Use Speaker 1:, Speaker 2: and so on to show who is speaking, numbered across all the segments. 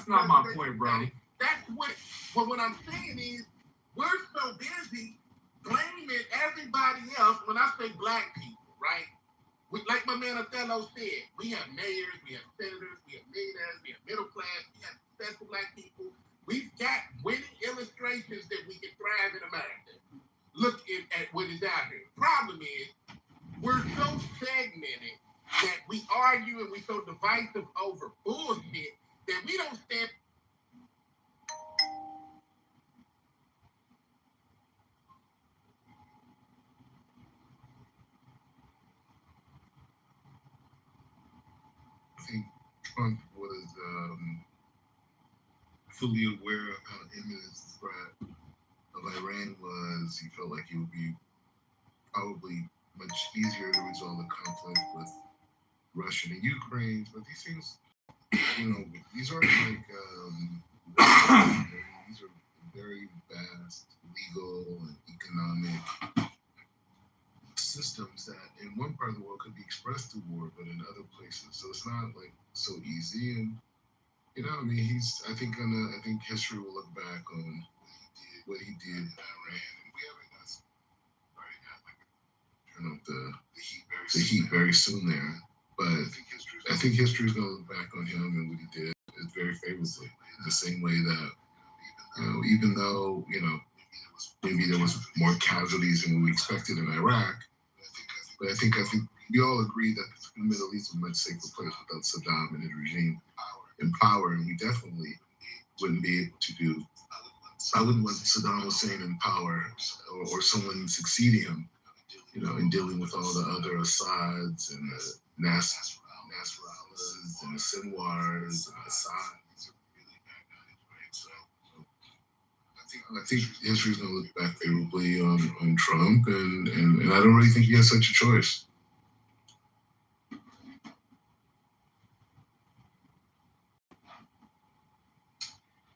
Speaker 1: not my point, bro.
Speaker 2: That's what. But what I'm saying is, we're so busy blaming everybody else. When I say black people, right? Like my man Othello said, we have mayors, we have senators, we have millionaires, we have middle class, we have successful black people. We've got winning illustrations that we can thrive in America. Look at what is out here. Problem is, we're so segmented that we argue and we're so divisive over bullshit that we don't stand.
Speaker 3: I think Trump was fully aware of how imminent the threat of Iran was. He felt like it would be probably much easier to resolve the conflict with Russia and Ukraine. But these things, these aren't like these are very vast legal and economic systems that in one part of the world could be expressed through war, but in other places, so it's not like so easy. And I think history will look back on what he did in Iran, and we haven't turn up the heat very soon there. But I think history is going to look back on him and what he did very favorably, in the same way that even though maybe there was more casualties than we expected in Iraq. But I think we all agree that the Middle East is a much safer place without Saddam and his regime in power, and we definitely wouldn't be able to do. I wouldn't want Saddam Hussein in power or someone succeeding him, in dealing with all the other Assads and the Nasrallahs and the Sinwars and Assad. I think history is going to look back favorably on Trump, and I don't really think he has such a choice.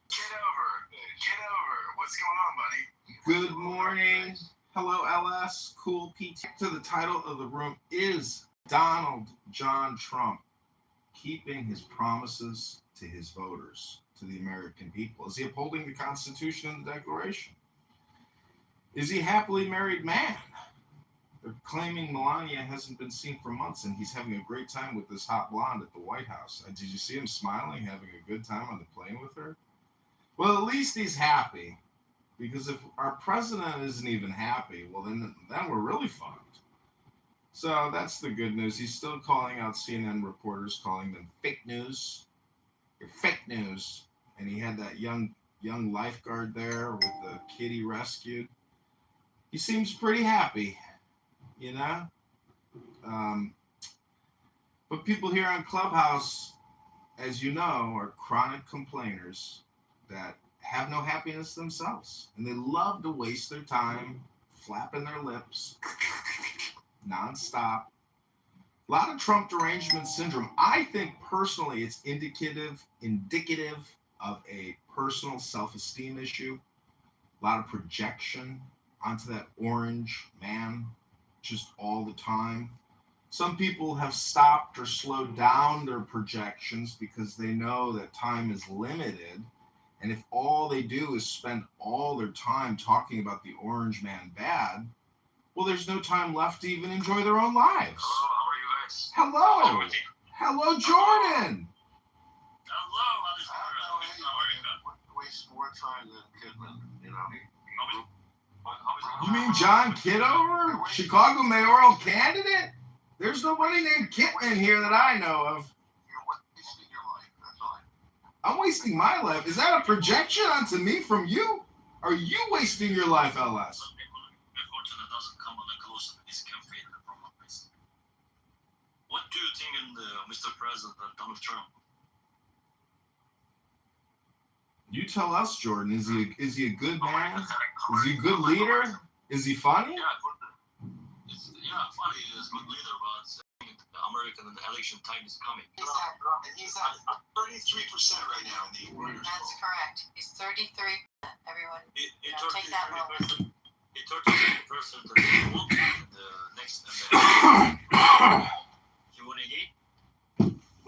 Speaker 4: Kitover, what's going on, buddy?
Speaker 5: Good morning. Hello, LS. Cool PT. To the title of the room is Donald John Trump keeping his promises to his voters, to the American people. Is he upholding the Constitution and the Declaration? Is he a happily married man? They're claiming Melania hasn't been seen for months, and he's having a great time with this hot blonde at the White House. Did you see him smiling, having a good time on the plane with her? Well, at least he's happy, because if our president isn't even happy, well, then we're really fucked. So that's the good news. He's still calling out CNN reporters, calling them fake news. You're fake news. And he had that young lifeguard there with the kid he rescued. He seems pretty happy, But people here on Clubhouse, as you know, are chronic complainers that have no happiness themselves. And they love to waste their time flapping their lips nonstop. A lot of Trump derangement syndrome. I think personally it's indicative of a personal self-esteem issue. A lot of projection onto that orange man just all the time. Some people have stopped or slowed down their projections because they know that time is limited. And if all they do is spend all their time talking about the orange man bad, well, there's no time left to even enjoy their own lives.
Speaker 4: Hello, how are you guys?
Speaker 5: Hello. Hello, Jordan.
Speaker 4: Hello, waste more time than Kidman,
Speaker 5: You mean John Kitover? Chicago mayoral candidate? There's nobody named Kidman here that I know of.
Speaker 4: You're wasting your life, that's all.
Speaker 5: I'm wasting my life. Is that a projection onto me from you? Are you wasting your life, LS?
Speaker 4: What do you think in Mr. President Donald Trump?
Speaker 5: You tell us, Jordan. Is he a good man? Is he a good leader? Is he funny?
Speaker 4: Yeah, funny. He's a good leader, but the American election time is coming. He's at 33% right now in the Reuters.
Speaker 6: That's correct. He's 33%. Everyone, take that moment.
Speaker 4: He 33% of the vote in the next. You want to eat?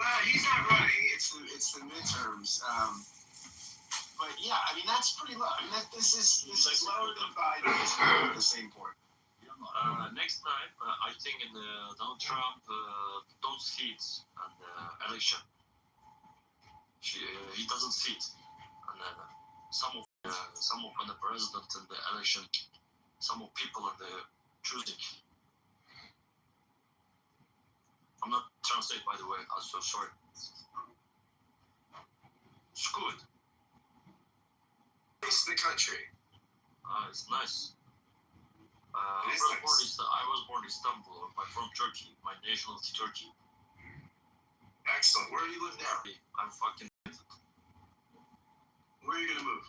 Speaker 4: Well, he's not running. It's the midterms. But yeah, I mean that's pretty low. I mean this is lower than Biden. At the same point.
Speaker 1: Next time, I think in Donald Trump don't sit on the election. He doesn't sit, and some of the president in the election, some of people in the choosing. I'm not translate, by the way. I'm so sorry. It's good.
Speaker 4: It's the country.
Speaker 1: It's nice.
Speaker 4: It is nice.
Speaker 1: I was born in Istanbul. I'm from Turkey. My nationality Turkey.
Speaker 4: Excellent. Where do you live now?
Speaker 1: I'm fucking.
Speaker 4: Where are you gonna move?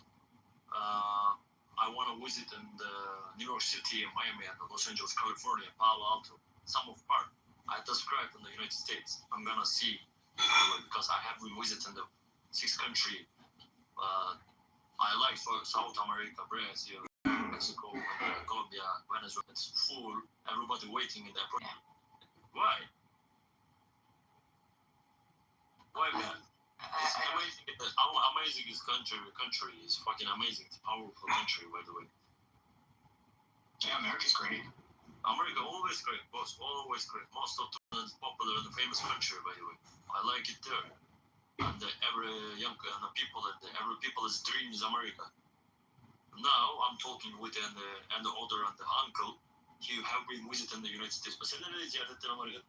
Speaker 1: I want to visit in the New York City, Miami, and Los Angeles, California, Palo Alto, some of part. I described in the United States. I'm gonna see because I have been visiting the 6 country. I like South America, Brazil, Mexico, Colombia, Venezuela. It's full. Everybody waiting in the airport. Why? Why, man? It's amazing. How amazing this country is fucking amazing. It's a powerful country, by the way.
Speaker 4: Yeah, America's great.
Speaker 1: America always great, boss. Always great. Most of the popular and famous country, by the way. I like it there. And every young people every people's dream is America. Now I'm talking with the older and the uncle. He have been visiting the United States. But sen nereye ziyaret ettin Amerika?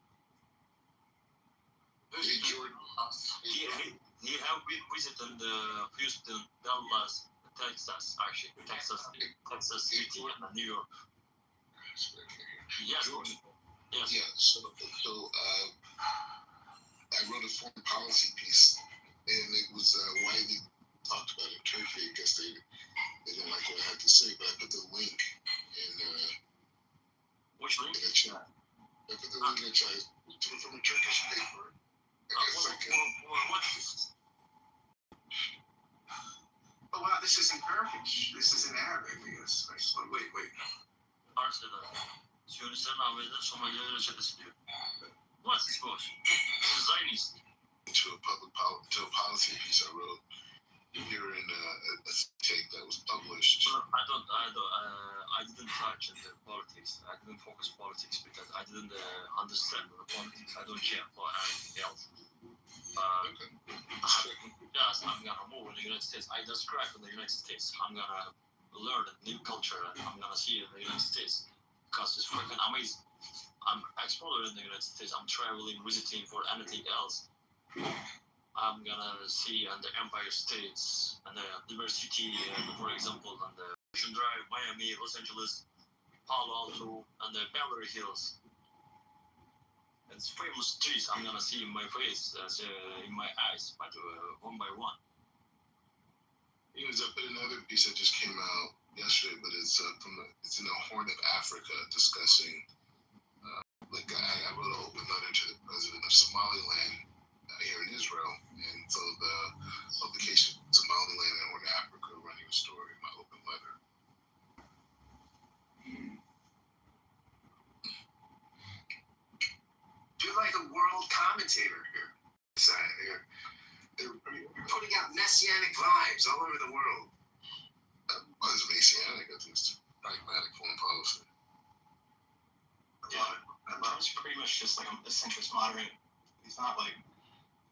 Speaker 1: He have been visiting the Houston, Dallas, Texas, actually Texas City, and New York. Yes. Yes.
Speaker 3: Yeah. So I wrote a foreign policy piece, and it was widely talked about in Turkey. I guess they didn't like what I had to say, but I put the link in.
Speaker 1: Which link?
Speaker 3: In the chat. I put the link in the chat. Do it from a Turkish paper.
Speaker 1: What's this?
Speaker 4: Oh wow, this isn't Turkish. This is in Arabic, I guess. Wait.
Speaker 1: Arsada. Siyonistlerin ABD'den Somali'ye reçetesi diyor. What's this boss? This is Zionist.
Speaker 3: To a policy piece I wrote here in a take that was published.
Speaker 1: I didn't touch in the politics. I didn't focus politics because I didn't understand the politics. I don't care for anything else.
Speaker 3: Okay.
Speaker 1: Yes, I'm gonna move in the United States. I describe in the United States. I'm gonna learn a new culture and I'm gonna see in the United States because it's freaking amazing. I'm exploring in the United States. I'm traveling, visiting for anything else. I'm gonna see on the Empire States and the University, for example, on the Ocean Drive, Miami, Los Angeles, Palo Alto, and the Beverly Hills. It's famous streets I'm gonna see in my face, in my eyes, but one by one.
Speaker 3: I put another piece that just came out yesterday, but it's it's in the Horn of Africa discussing. I wrote an open letter to the president of Somaliland here in Israel, and so the publication Somaliland and Horn of Africa running a story in my open letter.
Speaker 4: You're like a world commentator here. They're putting out messianic vibes all over the world.
Speaker 3: Well, it's messianic. I think it's pragmatic foreign policy.
Speaker 7: Yeah, Trump's pretty much just like a centrist moderate. He's not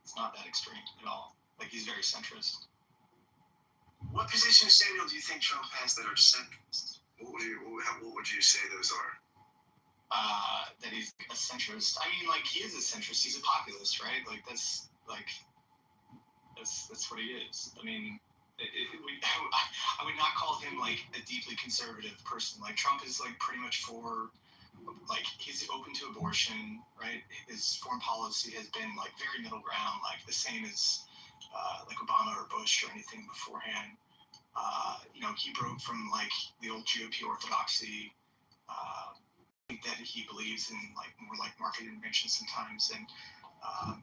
Speaker 7: it's not that extreme at all. Like he's very centrist.
Speaker 4: What positions, Samuel, do you think Trump has that are centrist? What would you say those are?
Speaker 7: That he's a centrist. I mean, like he is a centrist. He's a populist, right? Like that's what he is. I mean, I would not call him like a deeply conservative person. Like Trump is like pretty much for, like he's open to abortion, right? His foreign policy has been like very middle ground, like the same as like Obama or Bush or anything beforehand. He broke from like the old GOP orthodoxy. I think that he believes in like more like market intervention sometimes, and I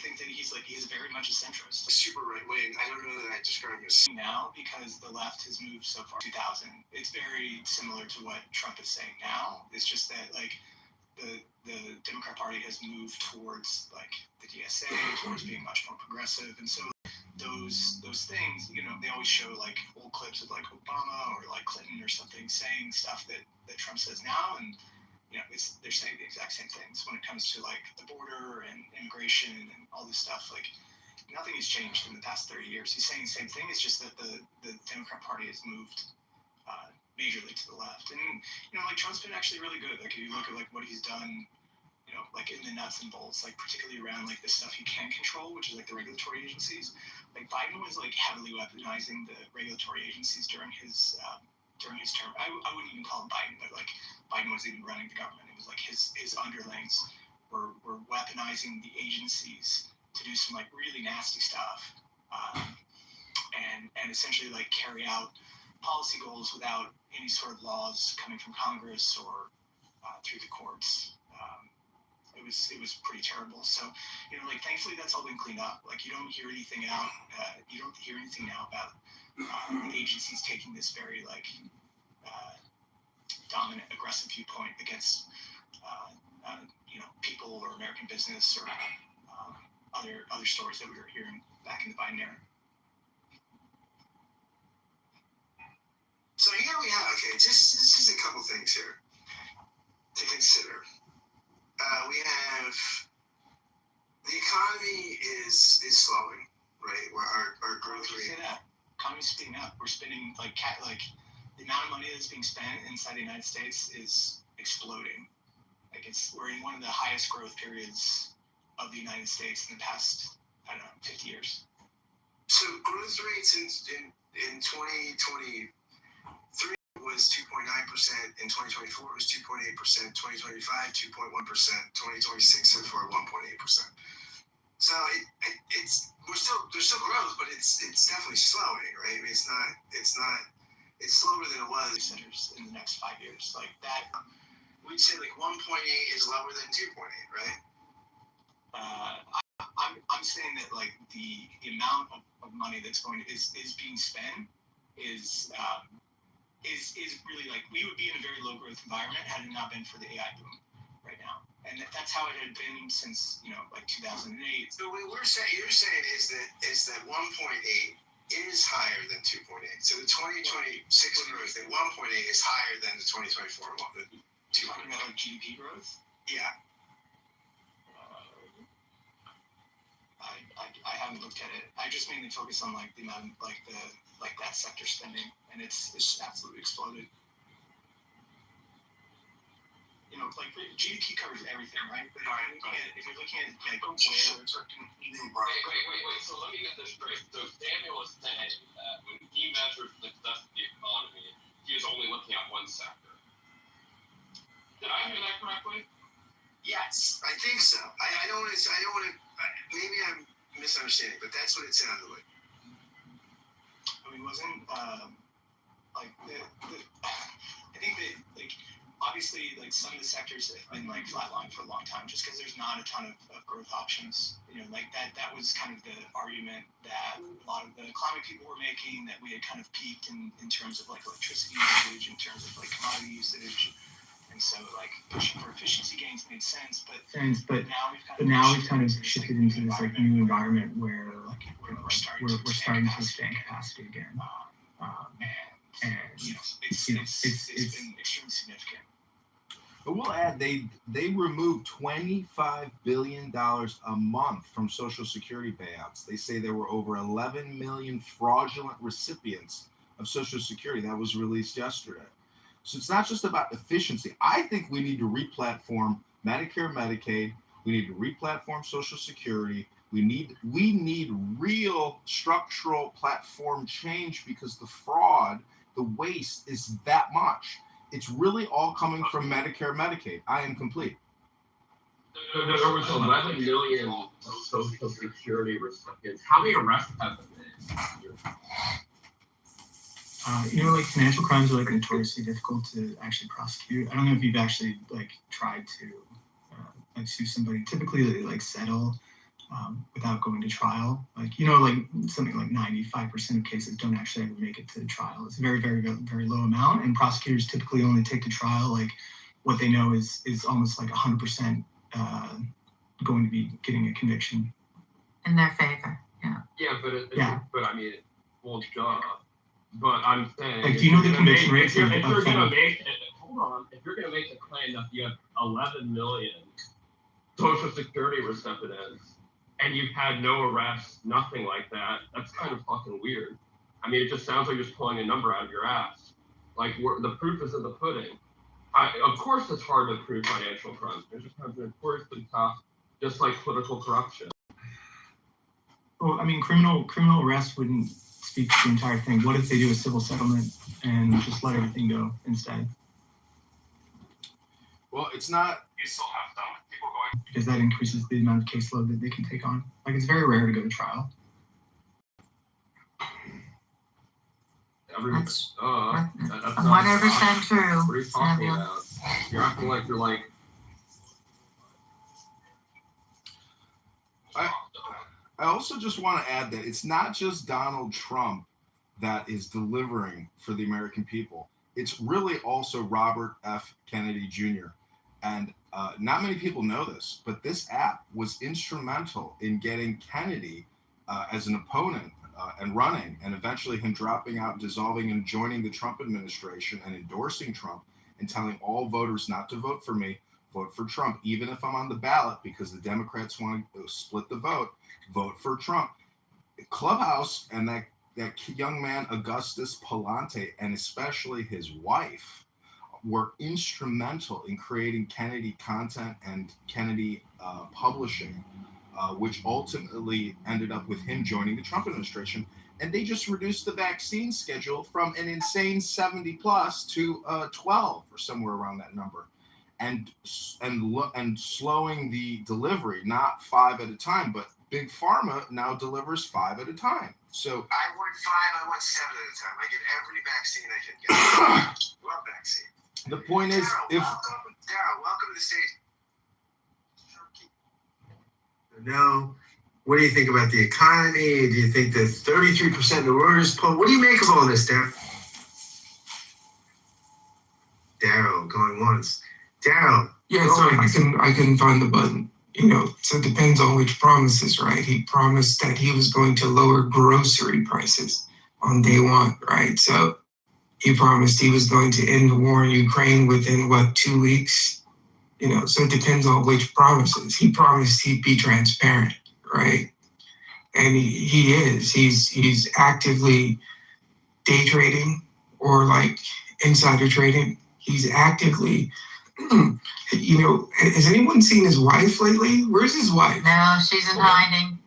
Speaker 7: think that he's very much a centrist.
Speaker 4: Super right wing. I don't know that I describe him as
Speaker 7: Now, because the left has moved so far, 2000, it's very similar to what Trump is saying now. It's just that like the Democrat Party has moved towards like the DSA, towards being much more progressive, and so those things, they always show like old clips of like Obama or like Clinton or something saying stuff that Trump says now, and they're saying the exact same things when it comes to like the border and immigration and all this stuff. Like nothing has changed in the past 30 years. He's saying the same thing. It's just that the Democrat Party has moved majorly to the left, and like Trump's been actually really good. Like if you look at like what he's done, like in the nuts and bolts, like particularly around like the stuff he can control, which is like the regulatory agencies. Like Biden was like heavily weaponizing the regulatory agencies during his term. I wouldn't even call him Biden, but like Biden was even running the government. It was like his underlings were weaponizing the agencies to do some like really nasty stuff, and essentially like carry out policy goals without any sort of laws coming from Congress or through the courts. It was pretty terrible. So, like thankfully that's all been cleaned up. Like you don't hear anything out. You don't hear anything now about the agencies taking this very like dominant, aggressive viewpoint against people or American business or other stories that we were hearing back in the Biden era.
Speaker 4: So here we have, just a couple things here to consider. We have the economy is slowing, right? Where our growth rate.
Speaker 7: Economy's speeding up. We're spending like the amount of money that's being spent inside the United States is exploding. Like we're in one of the highest growth periods of the United States in the past 50 years.
Speaker 4: So growth rates in 2023 was 2.9%. In 2024 it was 2.8%. 2025 2.1%. 2026 so far 1.8%. So it's there's still growth, but it's definitely slowing, right? I mean, it's slower than it was
Speaker 7: in the next 5 years. Like that,
Speaker 4: we'd say like 1.8 is lower than 2.8, right?
Speaker 7: I'm saying that like the amount of money that's is being spent is really like we would be in a very low growth environment had it not been for the AI boom right now. And that's how it had been since like 2008.
Speaker 4: So what you're saying is that 1.8 is higher than 2.8. So the 2026 growth at 1.8 is higher than the 2024 one.
Speaker 7: Talking about like GDP growth?
Speaker 4: Yeah.
Speaker 7: I haven't looked at it. I just mainly focus on like the amount like that sector spending, and it's absolutely exploded. Like GDP covers everything, right? But if you're looking at like where
Speaker 1: Wait. So let me get this straight. So Samuel was saying that when he measured the success of the economy, he was only looking at one sector. Did I hear that correctly?
Speaker 4: Yes, I think so. I don't want to. Maybe I'm misunderstanding, but that's what it sounded like.
Speaker 7: I mean, wasn't like I think that like. Obviously, like some of the sectors have been like flatlined for a long time, just because there's not a ton of growth options. Like that was kind of the argument that a lot of the climate people were making, that we had kind of peaked in terms of like electricity usage, in terms of like commodity usage, and so like pushing for efficiency gains made sense. But now we've kind of shifted into this like new environment where like we're starting to expand capacity again, and it's been extremely significant.
Speaker 5: But we'll add they removed $25 billion a month from Social Security payouts. They say there were over 11 million fraudulent recipients of Social Security. That was released yesterday. So it's not just about efficiency. I think we need to replatform Medicare, Medicaid. We need to replatform Social Security. We need real structural platform change, because the fraud, the waste is that much. It's really all coming from Medicare, Medicaid. I am complete.
Speaker 1: There was 11 million Social Security recipients. How many arrests have there been?
Speaker 8: Like financial crimes are like notoriously difficult to actually prosecute. I don't know if you've actually like tried to like sue somebody. Typically, they like settle without going to trial. Like like something like 95% of cases don't actually ever make it to trial. It's a very, very, very low amount, and prosecutors typically only take to trial like what they know is almost like 100% going to be getting a conviction
Speaker 6: in their favor. Yeah.
Speaker 9: Yeah, but
Speaker 8: Yeah.
Speaker 9: but I mean, well, duh. But I'm saying,
Speaker 8: Like, do you know the conviction
Speaker 9: make,
Speaker 8: rates
Speaker 9: if you're,
Speaker 8: of
Speaker 9: if you're gonna
Speaker 8: federal?
Speaker 9: make hold on, if you're gonna make the claim that you have 11 million Social Security recipients and you've had no arrests, nothing like that, that's kind of fucking weird. I mean, it just sounds like you're just pulling a number out of your ass. Like, the proof is in the pudding. Of course, it's hard to prove financial crimes. It's just notoriously tough, just like political corruption.
Speaker 8: Well, I mean, criminal arrest wouldn't speak to the entire thing. What if they do a civil settlement and just let everything go instead?
Speaker 5: Well, it's not.
Speaker 9: You still have some people going.
Speaker 8: Because that increases the amount of caseload that they can take on. Like, it's very rare to go to trial.
Speaker 6: That's
Speaker 9: that's
Speaker 6: 100% true.
Speaker 9: What are you talking
Speaker 6: Samuel.
Speaker 9: about? You're acting like you're like.
Speaker 5: I also just want to add that it's not just Donald Trump that is delivering for the American people. It's really also Robert F. Kennedy Jr. And not many people know this, but this app was instrumental in getting Kennedy as an opponent and running, and eventually him dropping out, dissolving, and joining the Trump administration and endorsing Trump and telling all voters not to vote for me, vote for Trump, even if I'm on the ballot, because the Democrats want to split the vote for Trump. Clubhouse and that young man, Augustus Palante, and especially his wife, were instrumental in creating Kennedy content and Kennedy publishing, which ultimately ended up with him joining the Trump administration. And they just reduced the vaccine schedule from an insane 70 plus to 12 or somewhere around that number. And slowing the delivery, not 5 at a time, but Big Pharma now delivers 5 at a time. So
Speaker 4: I want 5, I want 7 at a time. I get every vaccine I can get. Love vaccine.
Speaker 5: the point is,
Speaker 4: Daryl, welcome to the stage.
Speaker 10: No. What do you think about the economy? Do you think that 33% of the Reuters poll? What do you make of all this, Daryl? Daryl going once. Daryl.
Speaker 11: Yeah, so I couldn't find the button. So it depends on which promises, right? He promised that he was going to lower grocery prices on day one, right? So he promised he was going to end the war in Ukraine within 2 weeks? So it depends on which promises. He promised he'd be transparent, right? And he is. He's actively day trading or like insider trading. He's actively, has anyone seen his wife lately? Where's his wife?
Speaker 6: No, she's in hiding.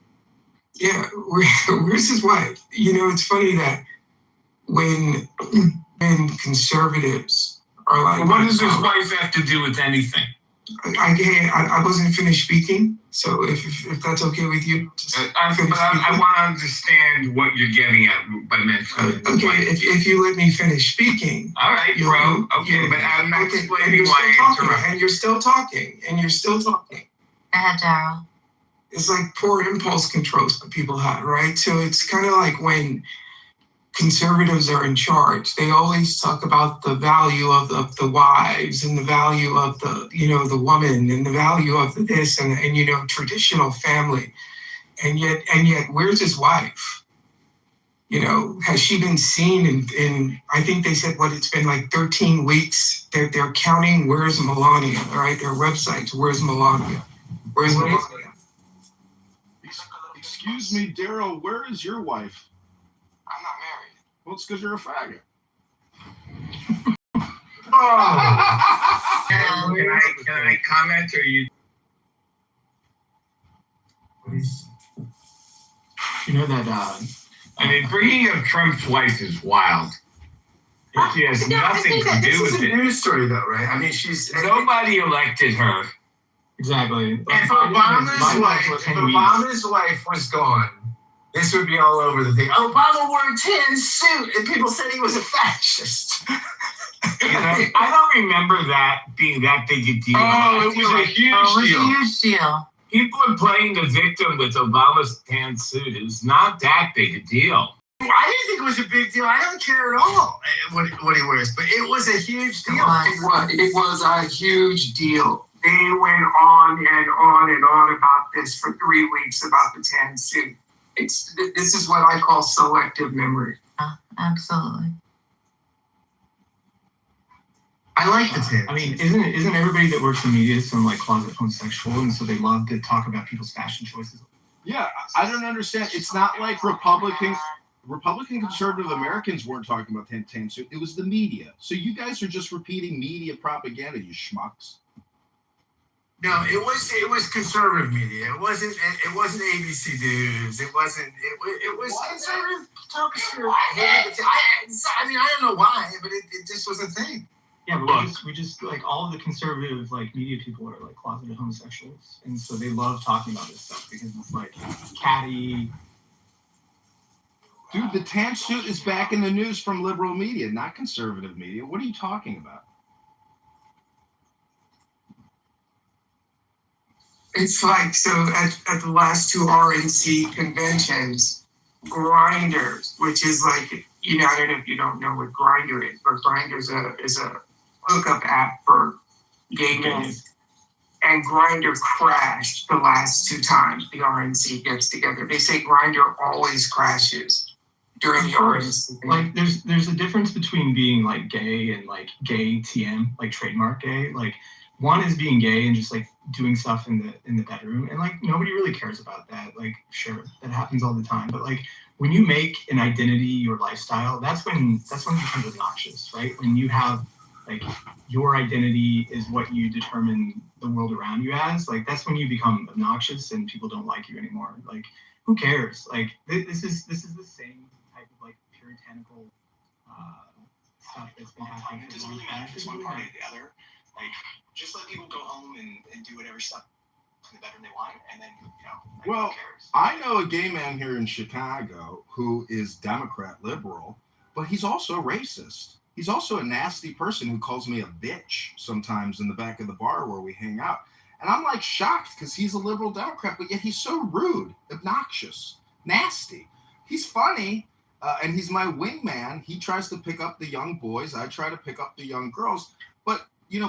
Speaker 11: Yeah, where's his wife? It's funny that when conservatives are like...
Speaker 12: Well, what does his wife have to do with anything?
Speaker 11: I wasn't finished speaking, so if that's okay with you.
Speaker 12: I want to understand what you're getting at by mentioning.
Speaker 11: Okay, if you let me finish speaking.
Speaker 12: All right, bro. Okay, but I'm not explaining why I interrupted.
Speaker 11: And you're still talking.
Speaker 6: Go ahead, Daryl.
Speaker 11: It's like poor impulse control that people have, right? So it's kind of like when conservatives are in charge, they always talk about the value of the wives and the value of the woman and the value of the this and traditional family. And yet where's his wife? Has she been seen in I think they said it's been like 13 weeks. They're counting where's Melania, all right? Their websites, where's Melania? Where's Melania?
Speaker 5: Excuse me, Daryl, where is your wife?
Speaker 12: I'm not married.
Speaker 5: Well, it's because you're a faggot.
Speaker 12: Can I comment or you? Bringing up Trump's wife is wild. She has nothing to do with it.
Speaker 10: This is a news story, though, right? I mean,
Speaker 12: Nobody elected her.
Speaker 8: Exactly.
Speaker 10: If Obama's wife was gone, this would be all over the thing. Obama wore a tan suit, and people said he was a fascist.
Speaker 12: I don't remember that being that big a deal.
Speaker 6: Oh,
Speaker 12: it was a huge
Speaker 6: deal.
Speaker 12: People are playing the victim with Obama's tan suit. It's not that big a deal.
Speaker 10: I didn't think it was a big deal. I don't care at all what he wears, but it was a huge deal.
Speaker 11: It was a huge deal. They went on and on and on about this for 3 weeks about the tan suit. This is what I call selective memory.
Speaker 6: Absolutely.
Speaker 10: I like the tan.
Speaker 8: I mean, isn't everybody that works in media some like closet homosexual, and so they love to talk about people's fashion choices?
Speaker 5: Yeah, I don't understand. It's not like Republican conservative Americans weren't talking about tan suit. It was the media. So you guys are just repeating media propaganda, you schmucks.
Speaker 10: No, it was conservative media. It wasn't ABC News. It was conservative talk shit. I mean, I don't know why, but it just was a thing.
Speaker 8: Yeah, but we just like all of the conservative like media people are like closeted homosexuals, and so they love talking about this stuff because it's like catty.
Speaker 5: Dude, the tan suit is back in the news from liberal media, not conservative media. What are you talking about?
Speaker 11: It's like, so at the last 2 RNC conventions, Grinders, which is like, I don't know if you don't know what Grindr is, but Grindr is a hookup app for gay men. And Grindr crashed the last 2 times the RNC gets together. They say Grindr always crashes during the RNC.
Speaker 8: Like, there's a difference between being like gay and like gay TM, like trademark gay. Like, one is being gay and just like doing stuff in the bedroom, and like nobody really cares about that. Like, sure, that happens all the time, but like when you make an identity your lifestyle, that's when it becomes obnoxious, right? When you have like your identity is what you determine the world around you as, like that's when you become obnoxious and people don't like you anymore. Like, who cares? Like this is the same type of like puritanical stuff that's been happening.
Speaker 7: It doesn't really matter if it's one party or the other. Like, just let people go home and do whatever stuff in the bedroom they want, and then, like,
Speaker 5: well,
Speaker 7: who cares?
Speaker 5: I know a gay man here in Chicago who is Democrat liberal, but he's also racist. He's also a nasty person who calls me a bitch sometimes in the back of the bar where we hang out. And I'm like shocked because he's a liberal Democrat, but yet he's so rude, obnoxious, nasty. He's funny, and he's my wingman. He tries to pick up the young boys. I try to pick up the young girls. But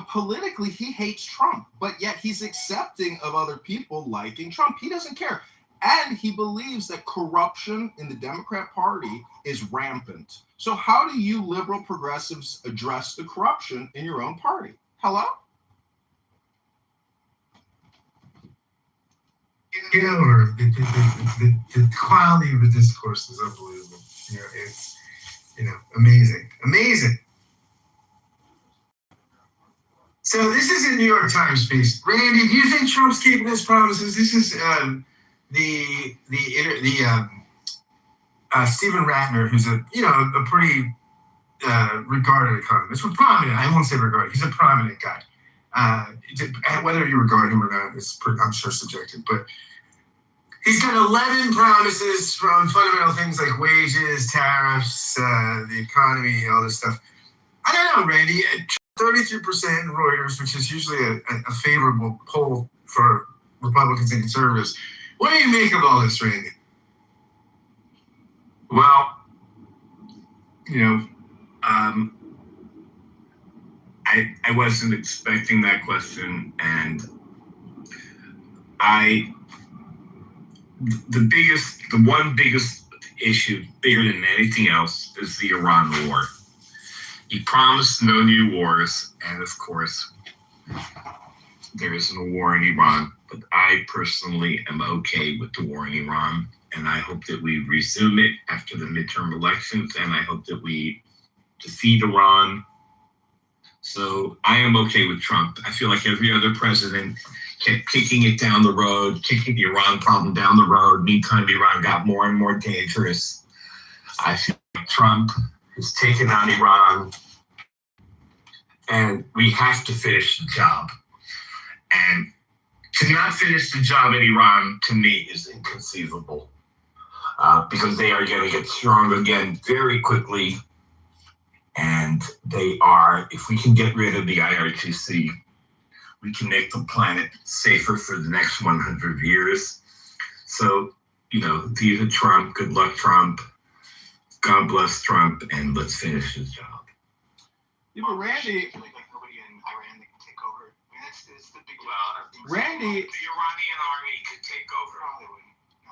Speaker 5: politically, he hates Trump, but yet he's accepting of other people liking Trump. He doesn't care. And he believes that corruption in the Democrat Party is rampant. So how do you liberal progressives address the corruption in your own party? Hello?
Speaker 10: The quality of the discourse is unbelievable. It's amazing. So this is a New York Times piece. Randy, do you think Trump's keeping his promises? This is Stephen Ratner, who's a pretty regarded economist. Well, prominent. I won't say regarded. He's a prominent guy. Whether you regard him or not is, I'm sure, subjective. But he's got 11 promises from fundamental things like wages, tariffs, the economy, all this stuff. I don't know, Randy. 33% in Reuters, which is usually a favorable poll for Republicans and conservatives. What do you make of all this, Randy?
Speaker 12: Well, I wasn't expecting that question, and the one biggest issue, bigger than anything else, is the Iran war. He promised no new wars, and of course, there isn't a war in Iran. But I personally am okay with the war in Iran, and I hope that we resume it after the midterm elections, and I hope that we defeat Iran. So I am okay with Trump. I feel like every other president kept kicking it down the road, kicking the Iran problem down the road. Meantime, Iran got more and more dangerous. I feel like Trump has taken on Iran, and we have to finish the job. And to not finish the job in Iran, to me, is inconceivable, because they are going to get strong again very quickly. And they are, if we can get rid of the IRGC, we can make the planet safer for the next 100 years. So, via Trump, good luck, Trump. God bless Trump, and let's finish his job.
Speaker 5: Yeah, but Randy,
Speaker 7: Like nobody in Iran that can take over. I mean, that's the big.
Speaker 5: Randy,
Speaker 12: The Iranian army could take over.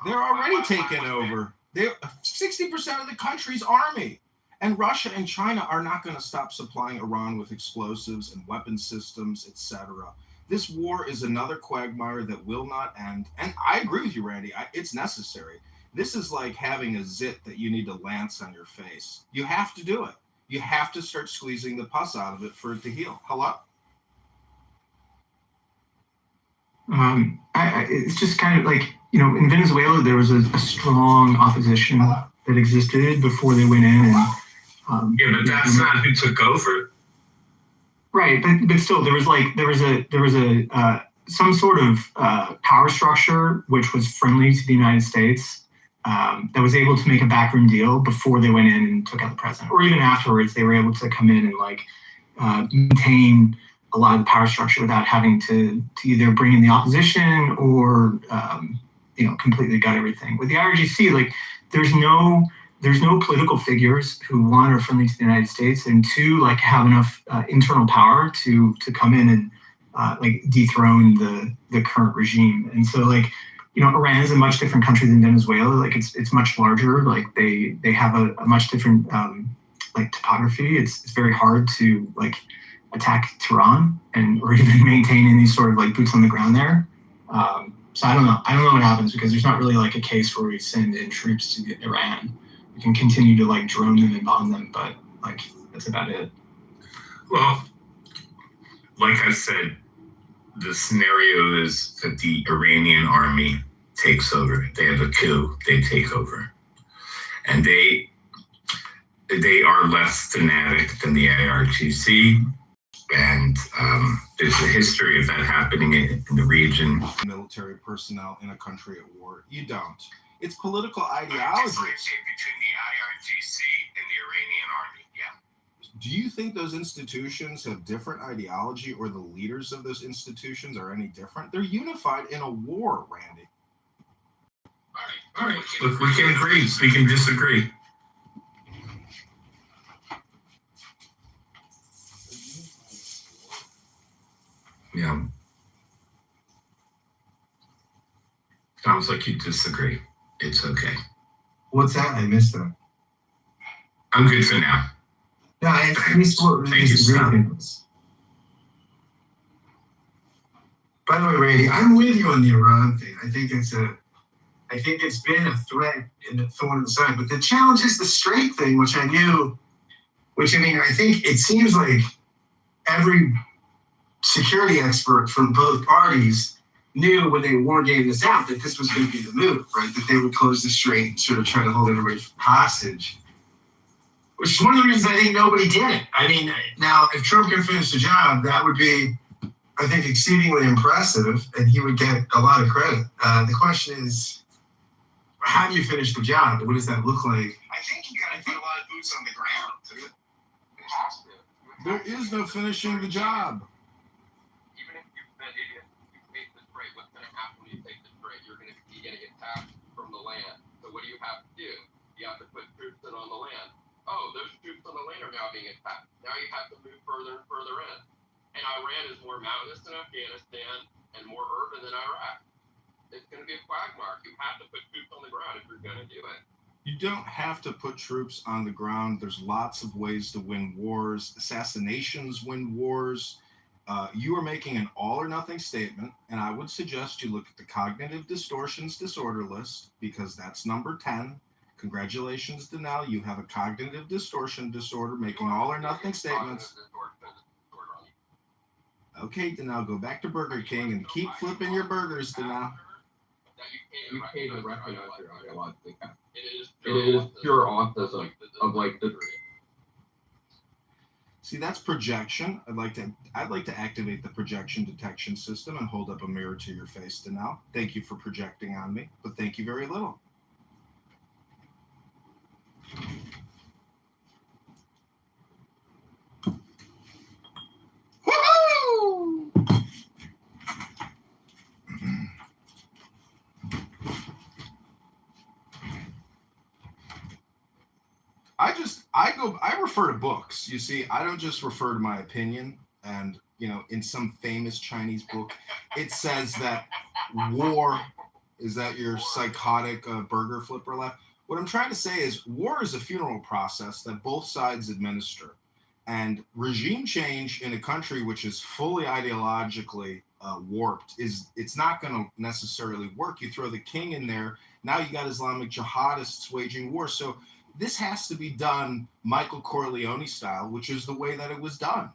Speaker 5: they're already taken over. 60% of the country's army. And Russia and China are not going to stop supplying Iran with explosives and weapon systems, etc. This war is another quagmire that will not end. And I agree with you, Randy. It's necessary. This is like having a zit that you need to lance on your face. You have to do it. You have to start squeezing the pus out of it for it to heal. Hello?
Speaker 8: It's just kind of like, in Venezuela, there was a strong opposition that existed before they went in. And
Speaker 12: Yeah, but that's not who took over.
Speaker 8: right, but still, there was some sort of power structure which was friendly to the United States that was able to make a backroom deal before they went in and took out the president, or even afterwards. They were able to come in and maintain a lot of the power structure without having to either bring in the opposition or completely gut everything. With the IRGC, there's no political figures who, one, are friendly to the United States, and two, have enough internal power to come in and dethrone the current regime. And so Iran is a much different country than Venezuela. It's much larger. They have a much different topography. It's very hard to attack Tehran or even maintain any sort of boots on the ground there. So I don't know. I don't know what happens because there's not really a case where we send in troops to Iran. We can continue to drone them and bomb them, but that's about it.
Speaker 12: Well, like I said, the scenario is that the Iranian army takes over. They have a coup. They take over, and they are less fanatic than the IRGC. And there's a history of that happening in the region.
Speaker 5: Military personnel in a country at war. You don't. It's political ideology.
Speaker 12: Differentiate between the IRGC and the Iranian army, yeah.
Speaker 5: Do you think those institutions have different ideology, or the leaders of those institutions are any different? They're unified in a war, Randy.
Speaker 12: All right. Look, we can agree. We can disagree. Yeah. Sounds like you disagree. It's okay.
Speaker 10: What's that? I missed that.
Speaker 12: I'm good for now.
Speaker 10: No, I missed what we disagree with. By the way, Randy, I'm with you on the Iran thing. I think it's been a threat and a thorn in the side. But the challenge is the Strait thing, I think it seems like every security expert from both parties knew when they war gamed this out that this was going to be the move, right? That they would close the Strait and sort of try to hold everybody hostage. Which is one of the reasons I think nobody did it. I mean, now, if Trump can finish the job, that would be, I think, exceedingly impressive, and he would get a lot of credit. The question is, how do you finish the job? What does that look like?
Speaker 7: I think you got to put a lot of boots on the ground.
Speaker 5: There is no finishing the job.
Speaker 9: Even if you take the Strait, what's going to happen when you take the Strait? You're going to get taxed from the land. So what do you have to do? You have to put troops in on the land. Oh, those troops on the land are now being attacked. Now you have to move further and further in. And Iran is more mountainous than Afghanistan and more urban than Iraq. It's going to be a quagmire. You have to put troops on the ground if you're going to do it.
Speaker 5: You don't have to put troops on the ground. There's lots of ways to win wars. Assassinations win wars. You are making an all or nothing statement, and I would suggest you look at the cognitive distortions disorder list, because that's number 10. Congratulations, Danelle. You have a cognitive distortion disorder, making all or nothing statements. Okay, Danelle, go back to Burger King and keep flipping your burgers, Danelle.
Speaker 9: You can't even recognize your ideological cap. It is pure autism of the.
Speaker 5: See, that's projection. I'd like to activate the projection detection system and hold up a mirror to your face, Danelle. Thank you for projecting on me, but thank you very little. Woo! I refer to books. You see, I don't just refer to my opinion. And, in some famous Chinese book, it says that war, is that your psychotic burger flipper left? What I'm trying to say is war is a funeral process that both sides administer. And regime change in a country which is fully ideologically warped it's not going to necessarily work. You throw the king in there, now you got Islamic jihadists waging war. So this has to be done Michael Corleone style, which is the way that it was done.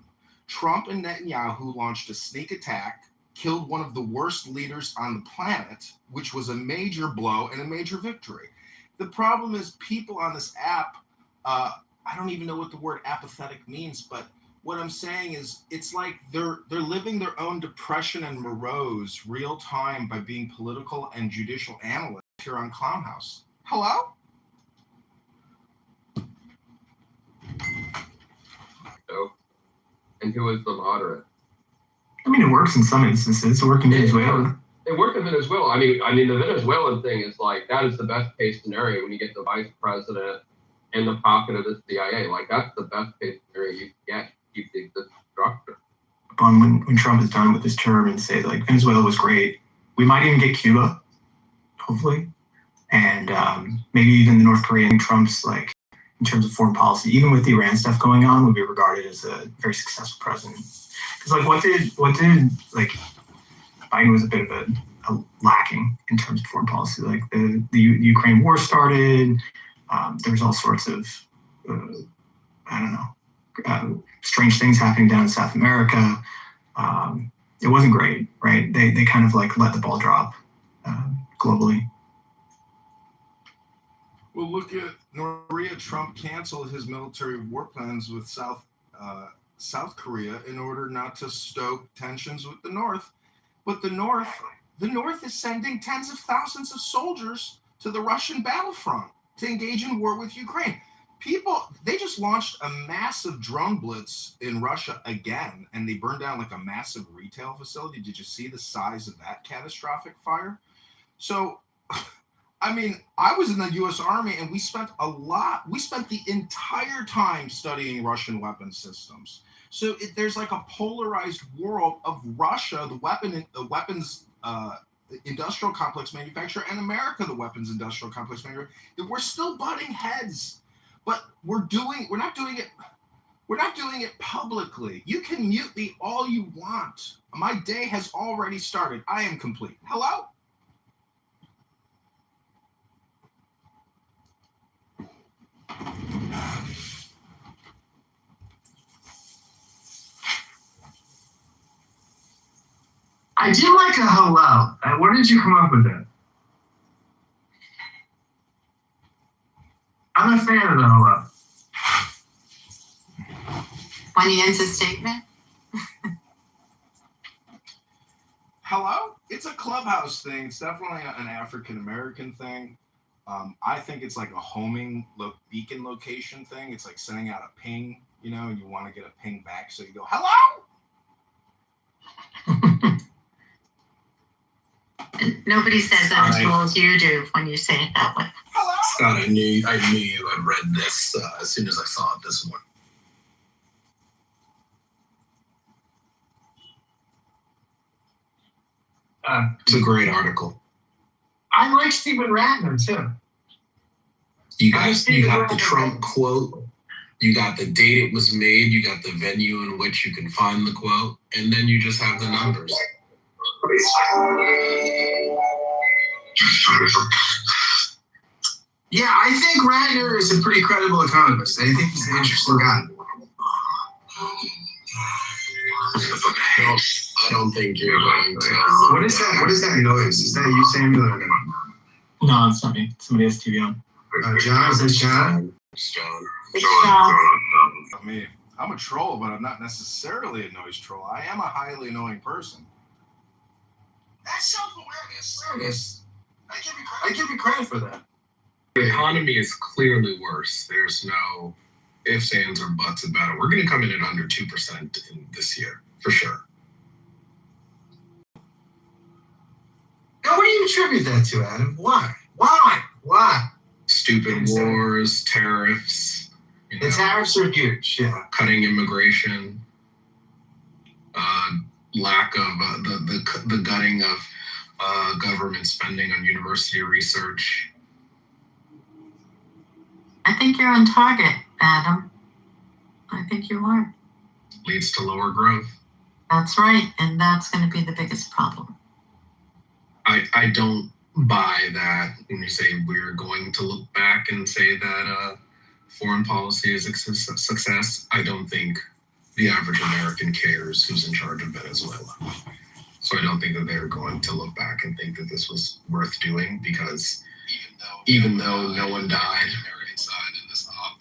Speaker 5: Trump and Netanyahu launched a sneak attack, killed one of the worst leaders on the planet, which was a major blow and a major victory. The problem is people on this app, I don't even know what the word apathetic means, but what I'm saying is it's like they're living their own depression and morose real time by being political and judicial analysts here on Clownhouse. Hello?
Speaker 9: And who is the moderate?
Speaker 8: I mean, it works in some instances. It worked in Venezuela.
Speaker 9: It worked in Venezuela. I mean, the Venezuelan thing is like, that is the best case scenario when you get the vice president in the pocket of the CIA. Like, that's the best case scenario you can get to keep the existing structure.
Speaker 8: When Trump is done with his term and say, like, Venezuela was great, we might even get Cuba, hopefully. And maybe even the North Korean Trump's, like, in terms of foreign policy, even with the Iran stuff going on, would be regarded as a very successful president. Because, like, what did like, Biden was a bit of a lacking in terms of foreign policy. Like, the Ukraine war started. There was all sorts of, strange things happening down in South America. It wasn't great, right? They kind of, like, let the ball drop globally.
Speaker 5: Well, look at North Korea. Trump canceled his military war plans with South Korea in order not to stoke tensions with the North. But the North is sending tens of thousands of soldiers to the Russian battlefront to engage in war with Ukraine. They just launched a massive drone blitz in Russia again, and they burned down like a massive retail facility. Did you see the size of that catastrophic fire? So, I mean, I was in the U.S. Army, and we spent the entire time studying Russian weapon systems. So there's like a polarized world of Russia, the weapons industrial complex manufacturer, and America, the weapons industrial complex manufacturer. We're still butting heads, but we're not doing it publicly. You can mute me all you want. My day has already started. I am complete. Hello?
Speaker 10: I do like a hello. Where did you come up with that? I'm a fan of the hello.
Speaker 6: When you end a statement?
Speaker 5: Hello? It's a clubhouse thing. It's definitely an African American thing. I think it's like a homing beacon location thing. It's like sending out a ping, and you want to get a ping back, so you go, hello?
Speaker 6: Nobody says that as well as you do when you say it that way.
Speaker 5: Hello?
Speaker 13: Scott, I knew you had read this as soon as I saw it this morning. It's a great article.
Speaker 10: I like Stephen Ratner too.
Speaker 13: You got the Trump quote. You got the date it was made. You got the venue in which you can find the quote, and then you just have the numbers.
Speaker 10: Yeah, I think Ratner is a pretty credible economist. I think he's an interesting guy.
Speaker 13: I don't think you're going to.
Speaker 10: What is that? What is that noise? Is that you, Samuel? Or no?
Speaker 8: No, it's not me. Somebody has TV on.
Speaker 10: John, is that John?
Speaker 13: It's John.
Speaker 5: I mean, I'm a troll, but I'm not necessarily a noise troll. I am a highly annoying person.
Speaker 10: That's self-awareness. I give you credit for that.
Speaker 13: The economy is clearly worse. There's no ifs, ands, or buts about it. We're going to come in at under 2% this year, for sure.
Speaker 10: Now, what do you attribute that to, Adam? Why? Why?
Speaker 13: Stupid wars, tariffs,
Speaker 10: The tariffs are huge. Yeah.
Speaker 13: Cutting immigration, lack of the gutting of government spending on university research.
Speaker 6: I think you're on target, Adam. I think you are.
Speaker 13: Leads to lower growth.
Speaker 6: That's right, and that's going to be the biggest problem.
Speaker 13: I don't buy that when you say we're going to look back and say that foreign policy is a success. I don't think the average American cares who's in charge of Venezuela. So I don't think that they're going to look back and think that this was worth doing, because even though no one died, American side in this op,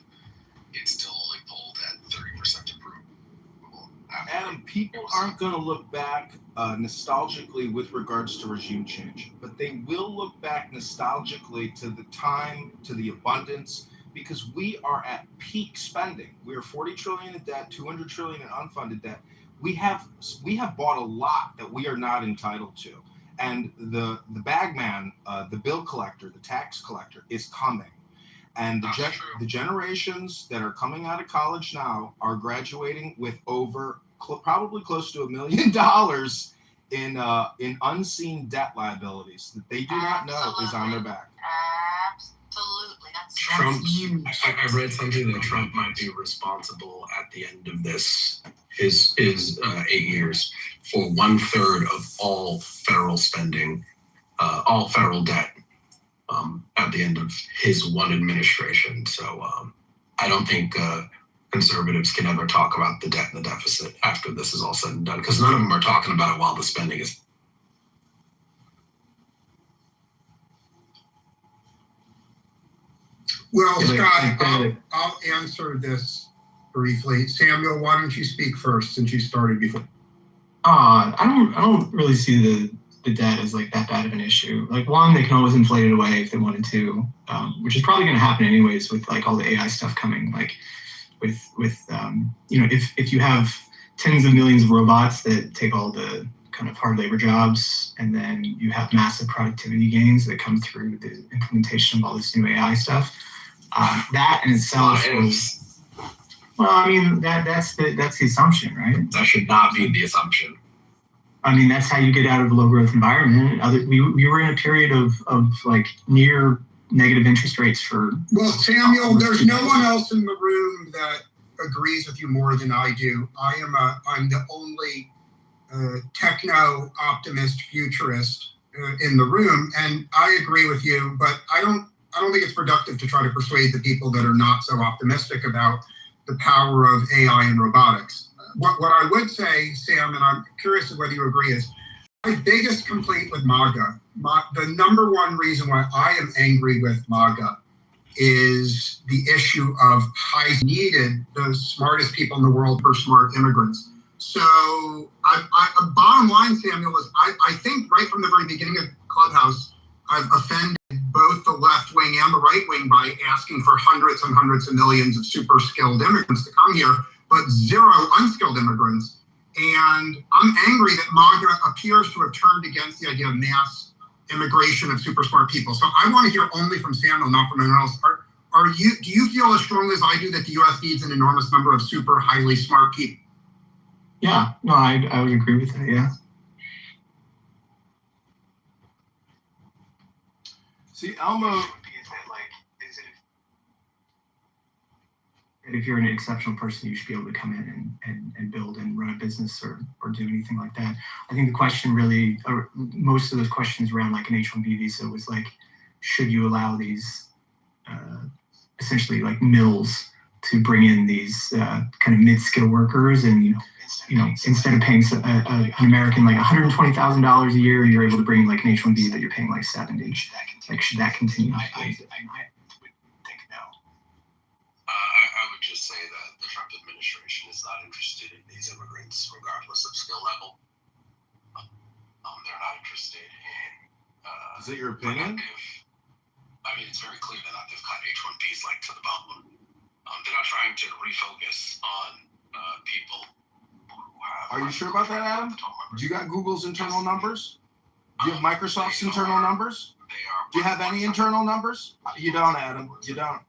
Speaker 13: it's still only polled at 30% approval.
Speaker 5: Adam, people aren't going to look back nostalgically with regards to regime change, but they will look back nostalgically to the time, to the abundance, because we are at peak spending. We are 40 trillion in debt, 200 trillion in unfunded debt. We have bought a lot that we are not entitled to. And the bagman, the bill collector, the tax collector is coming. And the generations that are coming out of college now are graduating with over probably close to $1 million in unseen debt liabilities that they do not know is on their back.
Speaker 6: Absolutely.
Speaker 13: Trump, I read something that Trump might be responsible at the end of his 8 years for 1/3 of all federal spending, all federal debt at the end of his one administration. So I don't think conservatives can ever talk about the debt and the deficit after this is all said and done, because none of them are talking about it while the spending is.
Speaker 14: Well, Scott, I'll answer this briefly. Samuel, why don't you speak first, since you started before?
Speaker 8: I don't really see the debt as like that bad of an issue. Like, one, they can always inflate it away if they wanted to, which is probably going to happen anyways with like all the AI stuff coming. Like with if you have tens of millions of robots that take all the kind of hard labor jobs, and then you have massive productivity gains that come through the implementation of all this new AI stuff. That in itself is, well, I mean, that's the assumption, right?
Speaker 13: That should not be the assumption.
Speaker 8: I mean, that's how you get out of a low growth environment. We were in a period of like near negative interest rates for.
Speaker 14: Well, Samuel, there's no one else in the room that agrees with you more than I do. I'm the only techno optimist futurist in the room, and I agree with you, but I don't think it's productive to try to persuade the people that are not so optimistic about the power of AI and robotics. What I would say, Sam, and I'm curious whether you agree, is my biggest complaint with MAGA, the number one reason why I am angry with MAGA is the issue of high needed, the smartest people in the world for smart immigrants. So bottom line, Samuel, is I think right from the very beginning of Clubhouse, I've offended both the left wing and the right wing by asking for hundreds and hundreds of millions of super skilled immigrants to come here, but zero unskilled immigrants. And I'm angry that MAGA appears to have turned against the idea of mass immigration of super smart people. So I want to hear only from Samuel, not from anyone else. Do you feel as strongly as I do that the US needs an enormous number of super highly smart people?
Speaker 8: Yeah, no, I would agree with that, yeah.
Speaker 5: See, Elmo.
Speaker 8: If you're an exceptional person, you should be able to come in and build and run a business or do anything like that. I think the question really, or most of those questions around like an H-1B visa was like, should you allow these essentially like mills to bring in these kind of mid-skill workers, and instead of paying an American like $120,000 a year, you're able to bring like an H-1B that you're paying like 70. Like, should that continue?
Speaker 13: I would just say that the Trump administration is not interested in these immigrants, regardless of skill level. They're not interested in.
Speaker 5: Is that your opinion?
Speaker 13: I mean, it's very clear that they've cut H-1Bs like to the bone. They're not trying to refocus on people who have.
Speaker 5: Are you sure about that, Adam? Do you got Google's internal numbers? Do you have Microsoft's internal numbers? Do you have any internal numbers? You don't, Adam. You don't.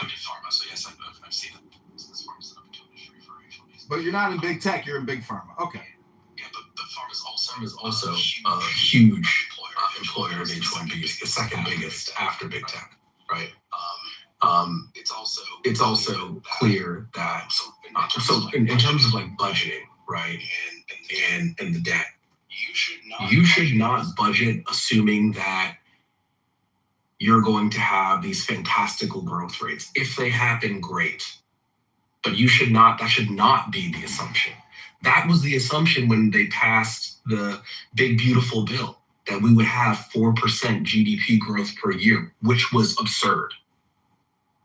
Speaker 13: I'm just pharma, so yes, I've
Speaker 15: I've seen it. This farm set up into industry for HLBs.
Speaker 5: But you're not in big tech, you're in big pharma. Okay.
Speaker 15: Yeah, but the farm is also
Speaker 13: a huge employer of H-1Bs, the second biggest after big tech, right? It's also clear that so in terms of like budgeting, right, and the debt, you should not budget assuming that you're going to have these fantastical growth rates. If they happen, great. But that should not be the assumption. That was the assumption when they passed the big, beautiful bill, that we would have 4% GDP growth per year, which was absurd,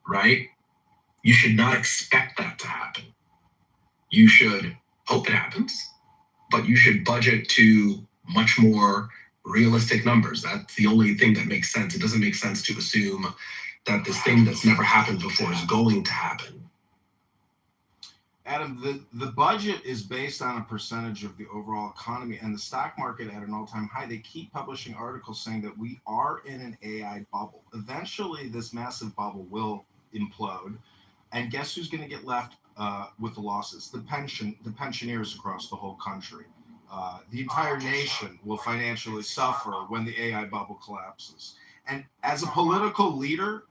Speaker 13: right? You should not expect that to happen. You should hope it happens, but you should budget to much more realistic numbers. That's the only thing that makes sense. It doesn't make sense to assume that this thing that's never happened before is going to happen.
Speaker 5: Adam, the budget is based on a percentage of the overall economy, and the stock market at an all-time high. They keep publishing articles saying that we are in an AI bubble. Eventually, this massive bubble will implode, and guess who's going to get left with the losses? The pensioners across the whole country. The entire nation will financially suffer when the AI bubble collapses. And as a political leader,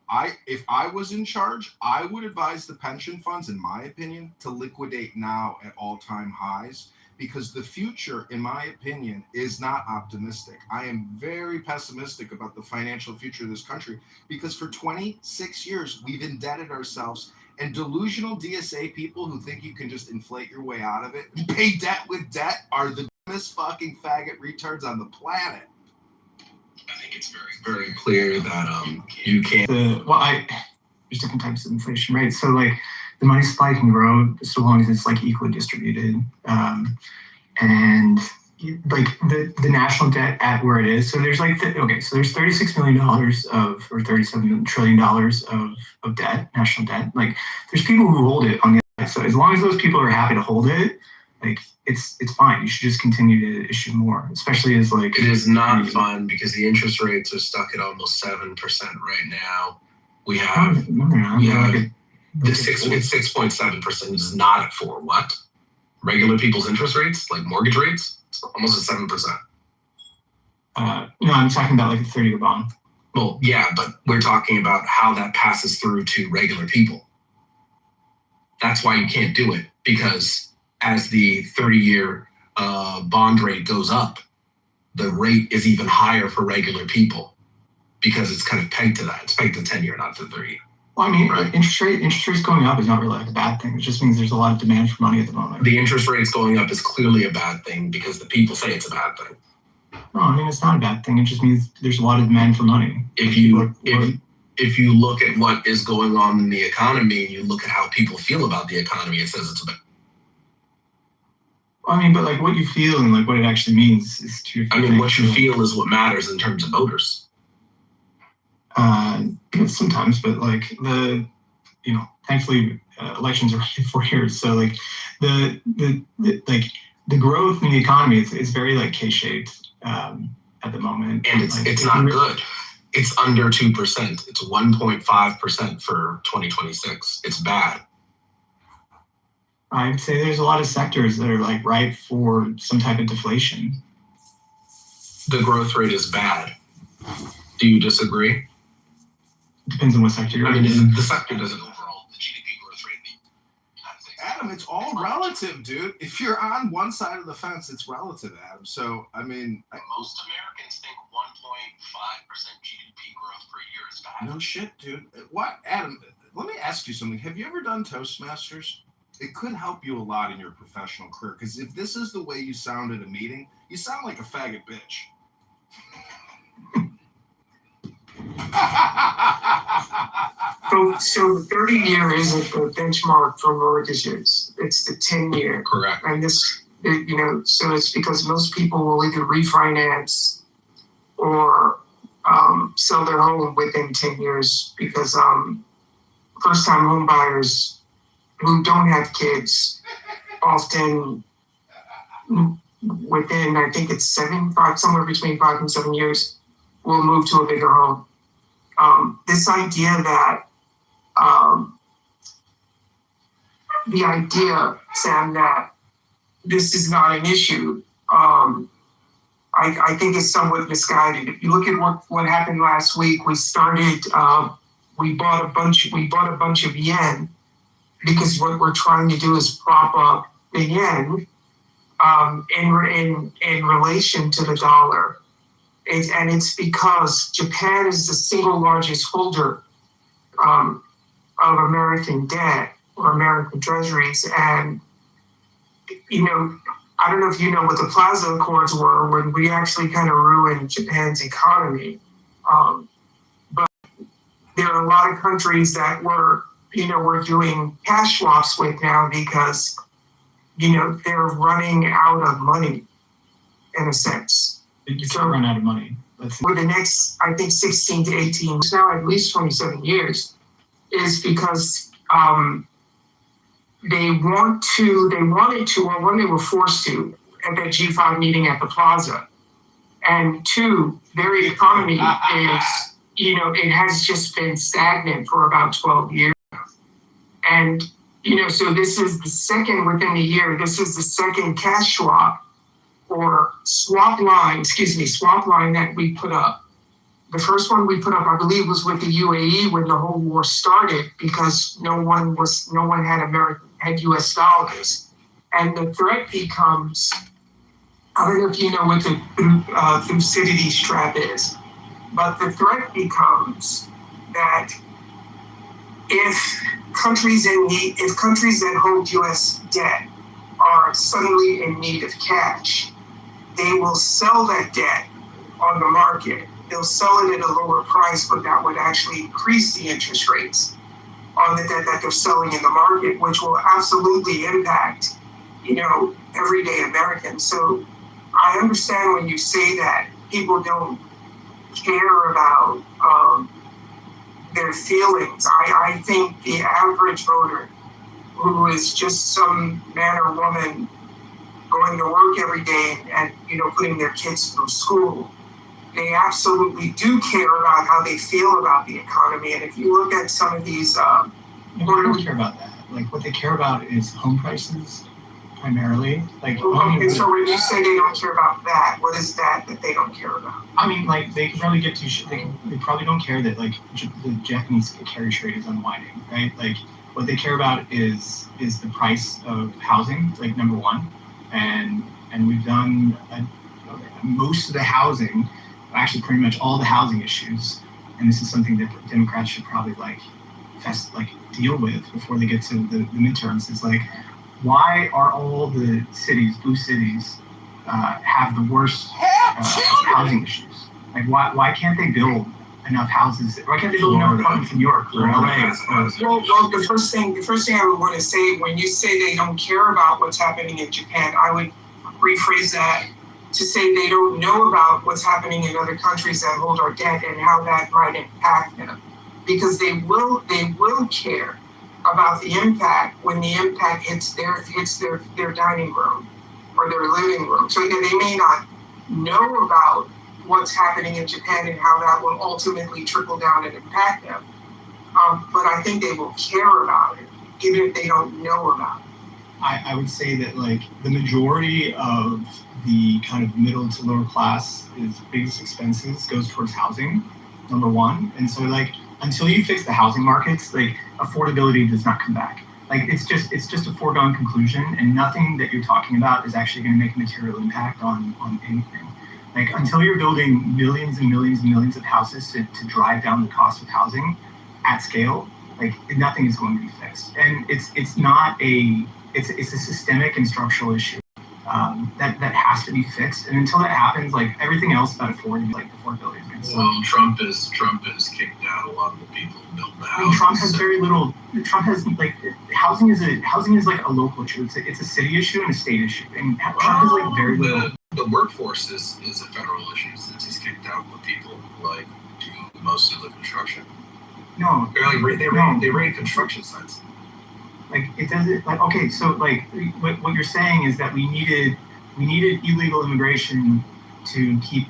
Speaker 5: if I was in charge, I would advise the pension funds, in my opinion, to liquidate now at all-time highs, because the future, in my opinion, is not optimistic. I am very pessimistic about the financial future of this country, because for 26 years, we've indebted ourselves, and delusional DSA people who think you can just inflate your way out of it and pay debt with debt are the dumbest fucking faggot retards on the planet.
Speaker 13: I think it's very clear that you can't.
Speaker 8: There's different types of inflation, right? So like the money supply can grow so long as it's like equally distributed, and like the national debt at where it is. So there's like so there's $36 million or $37 trillion of debt, national debt. Like there's people who hold it on the other side. So as long as those people are happy to hold it, like it's fine. You should just continue to issue more, especially as like
Speaker 13: it is not fun because the interest rates are stuck at almost 7% right now. We have the 6.7% is not at 4. What? Regular people's interest rates, like mortgage rates, it's almost at 7%.
Speaker 8: No, I'm talking about like a 30-year bond.
Speaker 13: Well, yeah, but we're talking about how that passes through to regular people. That's why you can't do it, because as the 30-year bond rate goes up, the rate is even higher for regular people because it's kind of pegged to that. It's pegged to 10-year, not to 30-year.
Speaker 8: Well, I mean, right. interest rates going up is not really like a bad thing. It just means there's a lot of demand for money at the moment.
Speaker 13: The interest rates going up is clearly a bad thing because the people say it's a bad thing.
Speaker 8: No, I mean, it's not a bad thing. It just means there's a lot of demand for money.
Speaker 13: If you look at what is going on in the economy and you look at how people feel about the economy, it says it's a bad.
Speaker 8: I mean, but like what you feel and like what it actually means is two different things.
Speaker 13: What you feel is what matters in terms of voters.
Speaker 8: Sometimes, but like thankfully elections are every 4 years. So like the growth in the economy is very like K-shaped at the moment.
Speaker 13: And it's not good. It's under 2%. It's 1.5% for 2026. It's bad.
Speaker 8: I would say there's a lot of sectors that are like ripe for some type of deflation.
Speaker 13: The growth rate is bad. Do you disagree?
Speaker 8: Depends on what sector you're in.
Speaker 13: The sector doesn't overall, the GDP growth rate in the United States.
Speaker 5: Adam, it's all relative, dude. If you're on one side of the fence, it's relative, Adam. So, I mean...
Speaker 15: Most Americans think 1.5% GDP growth per year is bad.
Speaker 5: No shit, dude. What? Adam, let me ask you something. Have you ever done Toastmasters? It could help you a lot in your professional career, because if this is the way you sound at a meeting, you sound like a faggot bitch.
Speaker 11: So the 30-year isn't the benchmark for mortgages. It's the 10-year.
Speaker 13: Correct.
Speaker 11: And so it's because most people will either refinance or sell their home within 10 years because first-time home buyers who don't have kids often within, I think it's somewhere between 5 and 7 years, will move to a bigger home. This idea that the idea, Sam, that this is not an issue, I think is somewhat misguided. If you look at what happened last week, we bought a bunch of yen because what we're trying to do is prop up the yen in relation to the dollar. And it's because Japan is the single largest holder of American debt or American treasuries. And, I don't know if you know what the Plaza Accords were when we actually kind of ruined Japan's economy. But there are a lot of countries that we're doing cash swaps with now because, they're running out of money in a sense.
Speaker 8: You can't run out of money.
Speaker 11: For the next, I think, 16 to 18 years now, at least 27 years, is because they wanted to, or one, they were forced to at that G5 meeting at the Plaza. And two, their economy is, it has just been stagnant for about 12 years. And, so this is the second within a year, this is the second cash swap or swap line that we put up. The first one we put up, I believe, was with the UAE when the whole war started because no one had US dollars. And the threat becomes, I don't know if you know what the Thucydides trap is, but the threat becomes that if countries that hold US debt are suddenly in need of cash, they will sell that debt on the market. They'll sell it at a lower price, but that would actually increase the interest rates on the debt that they're selling in the market, which will absolutely impact, everyday Americans. So I understand when you say that people don't care about their feelings. I think the average voter who is just some man or woman going to work every day and putting their kids through school, they absolutely do care about how they feel about the economy. And if you look at some of these,
Speaker 8: they don't care about that. Like what they care about is home prices primarily. Like
Speaker 11: okay, so when you say they don't care about that, what is that they don't care about?
Speaker 8: I mean, like they can probably get to. They probably don't care that like the Japanese carry trade is unwinding, right? Like what they care about is the price of housing, like number one, and we've done most of the housing, actually pretty much all the housing issues, and this is something that Democrats should probably deal with before they get to the midterms. Is like, why are all the cities, blue cities, have the worst housing issues? Like, why can't they build enough houses? Why can't they build enough apartments in New York or LA?
Speaker 11: Well, the first thing I would want to say, when you say they don't care about what's happening in Japan, I would rephrase that to say they don't know about what's happening in other countries that hold our debt and how that might impact them, because they will care about the impact when the impact hits their dining room or their living room. So again, they may not know about what's happening in Japan and how that will ultimately trickle down and impact them. But I think they will care about it, even if they don't know about it.
Speaker 8: I would say that like the majority of the kind of middle to lower class biggest expenses goes towards housing, number one. And so like until you fix the housing markets, like affordability does not come back. Like it's just a foregone conclusion, and nothing that you're talking about is actually going to make a material impact on anything. Like until you're building millions and millions and millions of houses to drive down the cost of housing at scale, like nothing is going to be fixed. And it's a systemic and structural issue that has to be fixed. And until that happens, like everything else about affordability is going to
Speaker 13: Well, Trump has kicked out a lot of the people who built the houses.
Speaker 8: Trump has very little. Trump has like housing is like a local issue. It's a city issue and a state issue. And Trump has like very little.
Speaker 13: The workforce is a federal issue since he's kicked out the people who like do most of the construction.
Speaker 8: No,
Speaker 13: they raid construction sites.
Speaker 8: Like it doesn't like okay, so like what you're saying is that we needed illegal immigration to keep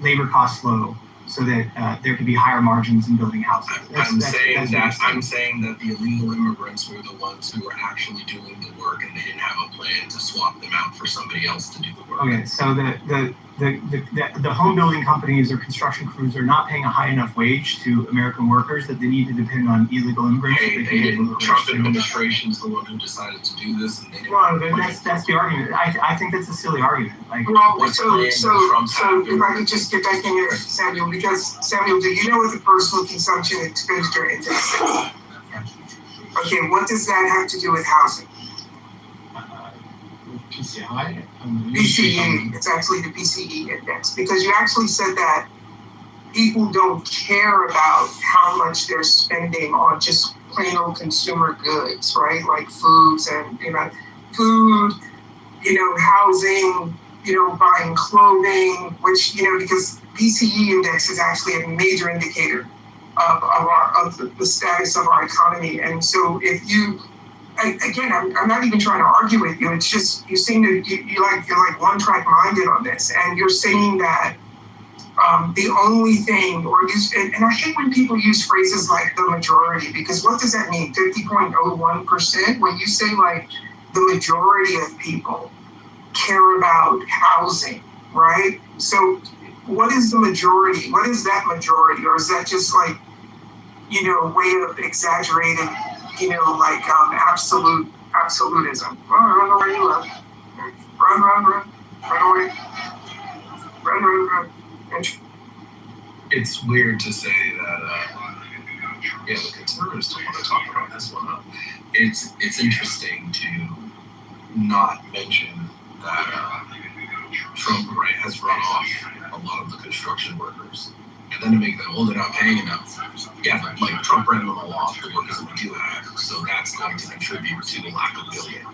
Speaker 8: labor costs low, so that there could be higher margins in building houses.
Speaker 13: I'm saying that the illegal immigrants were the ones who were actually doing the work, and they didn't have a plan to swap them out for somebody else to do the work.
Speaker 8: Okay, so the home building companies or construction crews are not paying a high enough wage to American workers that they need to depend on illegal immigrants.
Speaker 13: Trump administration is the one who decided to do this, and they didn't.
Speaker 8: Well, that's the argument. I think that's a silly argument. Like,
Speaker 11: well, so if I could just get back in there, Samuel, because Samuel, do you know what the personal consumption expenditure index is? Okay, what does that have to do with housing?
Speaker 8: PCI?
Speaker 11: PCE. It's actually the PCE index, because you actually said that people don't care about how much they're spending on just plain old consumer goods, right? Like foods and, food, housing, buying clothing, which, because PCE index is actually a major indicator of the status of our economy. And so if you, again, I'm not even trying to argue with you. It's just, you seem to, you're like one track minded on this. And you're saying that the only thing, and I hate when people use phrases like the majority, because what does that mean? 50.01%? When you say like the majority of people care about housing, right? So what is the majority? What is that majority? Or is that just like, a way of exaggerated, absolutism? Run away, you live. Run away. Run.
Speaker 13: It's weird to say that, the conservatives don't want to talk about this one. It's interesting to not mention that Trump has run off a lot of the construction workers. And then to make them, they're not paying enough. Yeah, like Trump ran them all off, the workers that we do have. So that's going to contribute to the lack of building.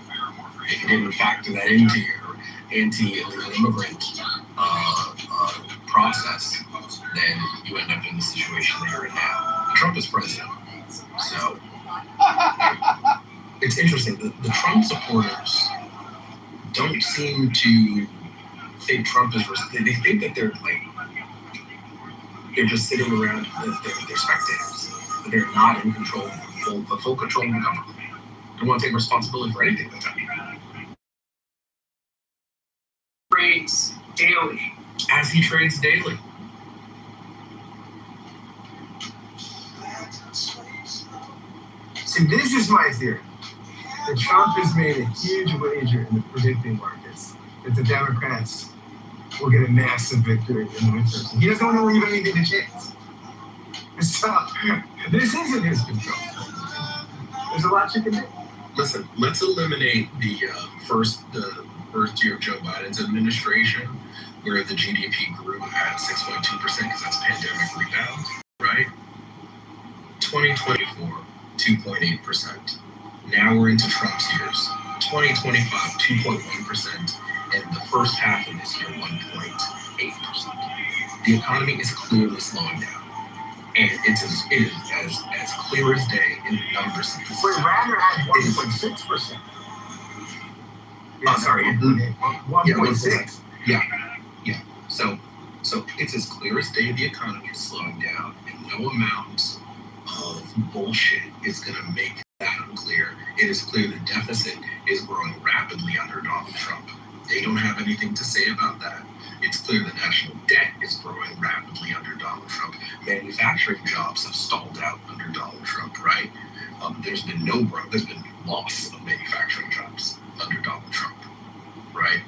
Speaker 13: If you didn't factor that into your anti-illegal immigrant process, then you end up in the situation that you're in now. Trump is president. So it's interesting. The Trump supporters don't seem to think Trump is, they think that they're just sitting around, they're spectators. They're not in control, full control of the government. They don't want to take responsibility for anything that's happening.
Speaker 11: Trades daily.
Speaker 13: As he trades daily.
Speaker 16: See, this is my theory. That Trump has made a huge wager in the predicting markets that the Democrats will get a massive victory in the midterms. He doesn't want to leave anything to chance. So, this isn't his control. There's a lot you can do.
Speaker 13: Listen, let's eliminate the first year of Joe Biden's administration, where the GDP grew at 6.2% because that's pandemic rebound, right? 2024, 2.8%. Now we're into Trump's years. 2025, 2.1%, and the first half of this year, 1.8%. The economy is clearly slowing down, and it is as clear as day in the numbers.
Speaker 16: Wait, Radner had 1.6%.
Speaker 13: Sorry,
Speaker 16: 1.6.
Speaker 13: Yeah. So it's as clear as day the economy is slowing down, and no amount of bullshit is going to make that unclear. It is clear the deficit is growing rapidly under Donald Trump. They don't have anything to say about that. It's clear the national debt is growing rapidly under Donald Trump. Manufacturing jobs have stalled out under Donald Trump, right? There's been no growth. There's been loss of manufacturing jobs under Donald Trump, right?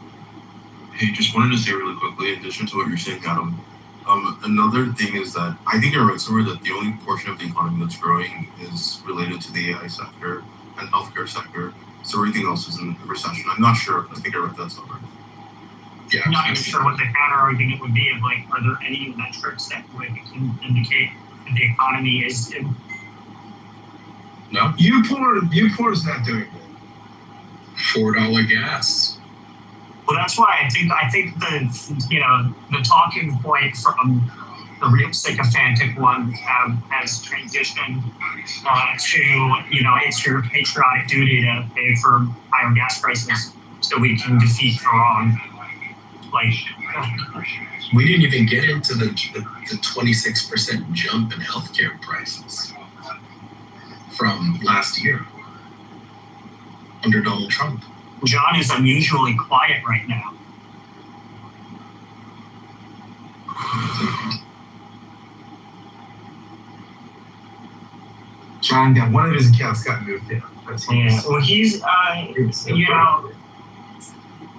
Speaker 17: Hey, just wanted to say really quickly, in addition to what you're saying, Adam, another thing is that I think I read somewhere that the only portion of the economy that's growing is related to the AI sector and healthcare sector. So everything else is in recession. I'm not sure. I think I read that somewhere.
Speaker 13: Yeah,
Speaker 18: I'm not even sure what the counter argument would be of are there any metrics that would indicate that the economy is in?
Speaker 13: No.
Speaker 16: YouPorn's not doing it.
Speaker 13: $4 gas.
Speaker 18: Well, that's why I think the talking point from the real sycophantic one has transitioned to it's your patriotic duty to pay for higher gas prices so we can defeat the wrong. Like,
Speaker 13: we didn't even get into the 26% jump in healthcare prices from last year under Donald Trump.
Speaker 18: John is unusually quiet right now.
Speaker 16: John got one of his accounts got moved in.
Speaker 18: Yeah, well, he's, you know,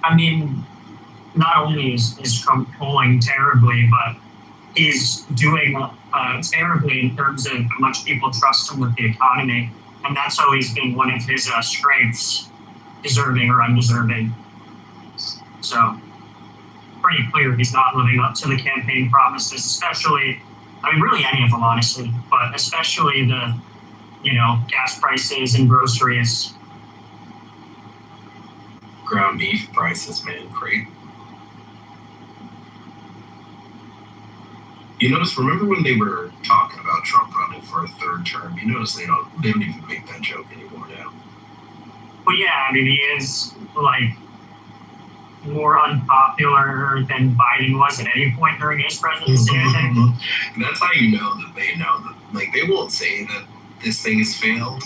Speaker 18: I mean, not only is Trump polling terribly, but he's doing terribly in terms of how much people trust him with the economy. And that's always been one of his strengths, deserving or undeserving. So, pretty clear he's not living up to the campaign promises, especially, I mean, really any of them, honestly, but especially the, you know, gas prices and groceries.
Speaker 13: Ground beef prices, man, great. You notice, remember when they were talking about Trump running for a third term? You notice they don't even make that joke anymore now.
Speaker 18: Well, yeah, I mean, he is, like, more unpopular than Biden was at any point during his presidency, I think.
Speaker 13: That's how you know that they know that, like, they won't say that this thing has failed,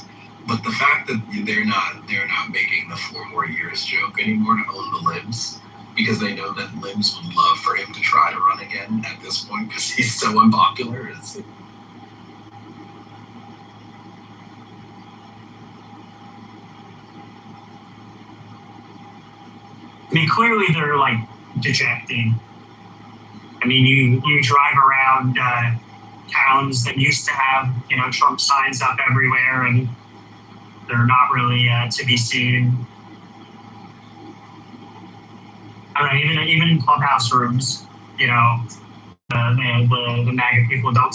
Speaker 13: but the fact that they're not making the 4 more years joke anymore to own the libs, because they know that libs would love for him to try to run again at this point because he's so unpopular.
Speaker 18: I mean, clearly they're, like, dejecting. I mean, you drive around towns that used to have, you know, Trump signs up everywhere, and they're not really to be seen. I don't know, even in clubhouse rooms, you know, the MAGA people don't